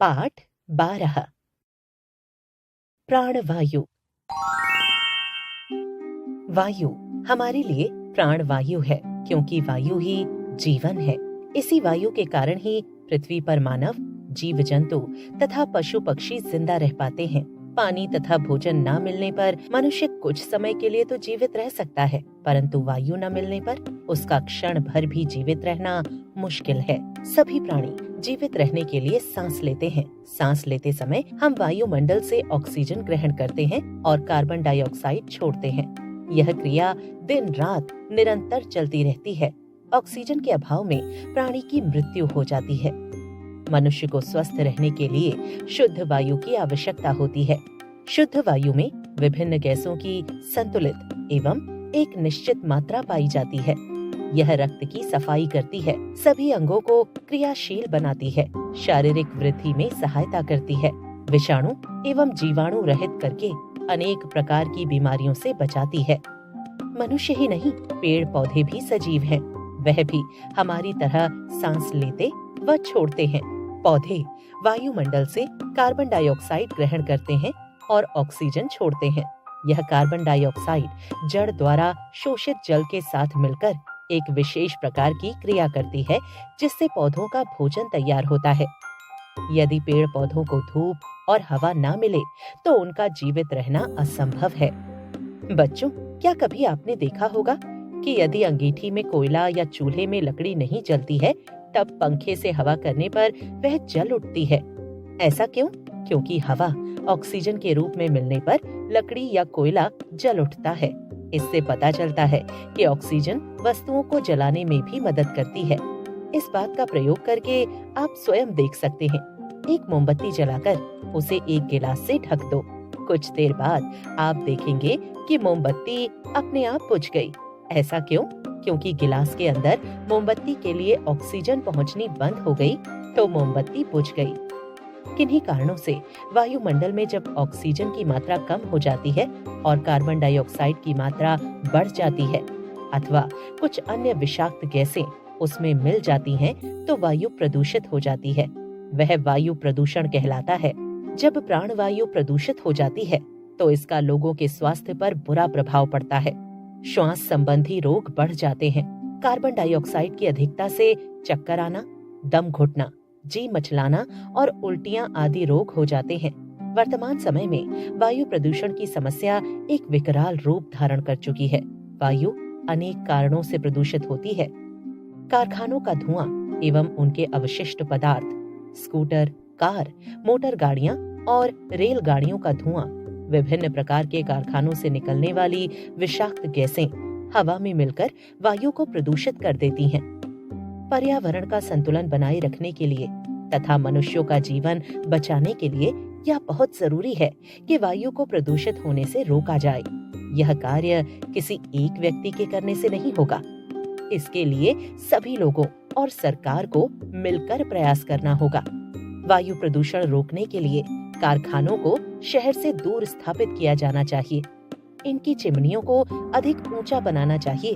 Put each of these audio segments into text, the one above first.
पाठ 12 प्राणवायु। वायु हमारे लिए प्राणवायु है, क्योंकि वायु ही जीवन है। इसी वायु के कारण ही पृथ्वी पर मानव, जीव जंतु तथा पशु पक्षी जिंदा रह पाते हैं। पानी तथा भोजन न मिलने पर मनुष्य कुछ समय के लिए तो जीवित रह सकता है, परंतु वायु न मिलने पर उसका क्षण भर भी जीवित रहना मुश्किल है। सभी प्राणी जीवित रहने के लिए सांस लेते हैं। सांस लेते समय हम वायुमंडल से ऑक्सीजन ग्रहण करते हैं और कार्बन डाइऑक्साइड छोड़ते हैं। यह क्रिया दिन रात निरंतर चलती रहती है। ऑक्सीजन के अभाव में प्राणी की मृत्यु हो जाती है। मनुष्य को स्वस्थ रहने के लिए शुद्ध वायु की आवश्यकता होती है। शुद्ध वायु में विभिन्न गैसों की संतुलित एवं एक निश्चित मात्रा पाई जाती है। यह रक्त की सफाई करती है, सभी अंगों को क्रियाशील बनाती है, शारीरिक वृद्धि में सहायता करती है, विषाणु एवं जीवाणु रहित करके अनेक प्रकार की बीमारियों से बचाती है। मनुष्य ही नहीं, पेड़ पौधे भी सजीव हैं। वह भी हमारी तरह सांस लेते व छोड़ते हैं। पौधे वायुमंडल से कार्बन डाइऑक्साइड ग्रहण करते हैं और ऑक्सीजन छोड़ते हैं। यह कार्बन डाइऑक्साइड जड़ द्वारा शोषित जल के साथ मिलकर एक विशेष प्रकार की क्रिया करती है, जिससे पौधों का भोजन तैयार होता है। यदि पेड़ पौधों को धूप और हवा न मिले तो उनका जीवित रहना असंभव है। बच्चों, क्या कभी आपने देखा होगा कि यदि अंगीठी में कोयला या चूल्हे में लकड़ी नहीं जलती है, तब पंखे से हवा करने पर वह जल उठती है। ऐसा क्यों? क्योंकि हवा ऑक्सीजन के रूप में मिलने पर लकड़ी या कोयला जल उठता है। इससे पता चलता है कि ऑक्सीजन वस्तुओं को जलाने में भी मदद करती है। इस बात का प्रयोग करके आप स्वयं देख सकते हैं। एक मोमबत्ती जलाकर उसे एक गिलास से ढक दो। कुछ देर बाद आप देखेंगे कि मोमबत्ती अपने आप बुझ गई। ऐसा क्यों? क्योंकि गिलास के अंदर मोमबत्ती के लिए ऑक्सीजन पहुंचनी बंद हो गई तो मोमबत्ती बुझ गई। किन्हीं कारणों से वायुमंडल में जब ऑक्सीजन की मात्रा कम हो जाती है और कार्बन डाइऑक्साइड की मात्रा बढ़ जाती है अथवा कुछ अन्य विषाक्त गैसें उसमें मिल जाती हैं, तो वायु प्रदूषित हो जाती है। वह वायु प्रदूषण कहलाता है। जब प्राणवायु प्रदूषित हो जाती है तो इसका लोगों के स्वास्थ्य पर बुरा प्रभाव पड़ता है। श्वास संबंधी रोग बढ़ जाते हैं। कार्बन डाइऑक्साइड की अधिकता से चक्कर आना, दम घुटना, जी मचलाना और उल्टियां आदि रोग हो जाते हैं। वर्तमान समय में वायु प्रदूषण की समस्या एक विकराल रूप धारण कर चुकी है। वायु अनेक कारणों से प्रदूषित होती है। कारखानों का धुआं एवं उनके अवशिष्ट पदार्थ, स्कूटर, कार, मोटर गाड़ियां और रेल गाड़ियों का धुआं, विभिन्न प्रकार के कारखानों से निकलने वाली विषाक्त गैसें हवा में मिलकर वायु को प्रदूषित कर देती हैं। पर्यावरण का संतुलन बनाए रखने के लिए तथा मनुष्यों का जीवन बचाने के लिए यह बहुत जरूरी है कि वायु को प्रदूषित होने से रोका जाए। यह कार्य किसी एक व्यक्ति के करने से नहीं होगा। इसके लिए सभी लोगों और सरकार को मिलकर प्रयास करना होगा। वायु प्रदूषण रोकने के लिए कारखानों को शहर से दूर स्थापित किया जाना चाहिए। इनकी चिमनियों को अधिक ऊंचा बनाना चाहिए।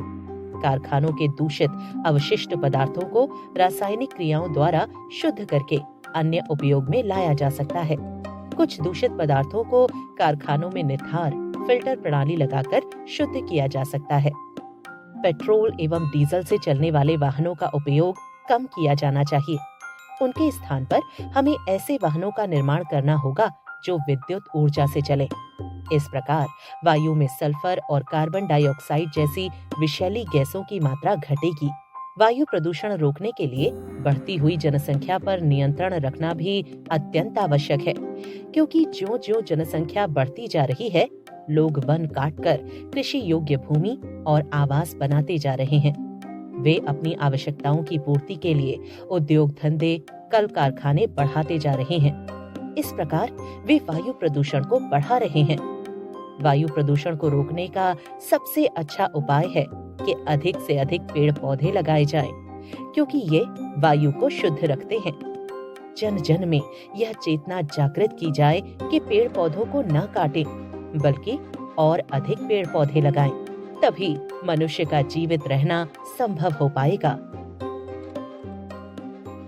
कारखानों के दूषित अवशिष्ट पदार्थों को रासायनिक क्रियाओं द्वारा शुद्ध करके अन्य उपयोग में लाया जा सकता है। कुछ दूषित पदार्थों को कारखानों में निथार फिल्टर प्रणाली लगाकर शुद्ध किया जा सकता है। पेट्रोल एवं डीजल से चलने वाले वाहनों का उपयोग कम किया जाना चाहिए। उनके स्थान पर हमें ऐसे वाहनों का निर्माण करना होगा जो विद्युत ऊर्जा से चले। इस प्रकार वायु में सल्फर और कार्बन डाइऑक्साइड जैसी विषैली गैसों की मात्रा घटेगी। वायु प्रदूषण रोकने के लिए बढ़ती हुई जनसंख्या पर नियंत्रण रखना भी अत्यंत आवश्यक है, क्योंकि ज्यों-ज्यों जनसंख्या बढ़ती जा रही है, लोग वन काटकर कृषि योग्य भूमि और आवास बनाते जा रहे हैं। वे अपनी आवश्यकताओं की पूर्ति के लिए उद्योग धंधे, कल कारखाने बढ़ाते जा रहे हैं। इस प्रकार वे वायु प्रदूषण को बढ़ा रहे हैं। वायु प्रदूषण को रोकने का सबसे अच्छा उपाय है कि अधिक से अधिक पेड़ पौधे लगाए जाएं, क्योंकि ये वायु को शुद्ध रखते हैं। जन जन में यह चेतना जागृत की जाए कि पेड़ पौधों को न काटें, बल्कि और अधिक पेड़ पौधे लगाएं। तभी मनुष्य का जीवित रहना संभव हो पाएगा।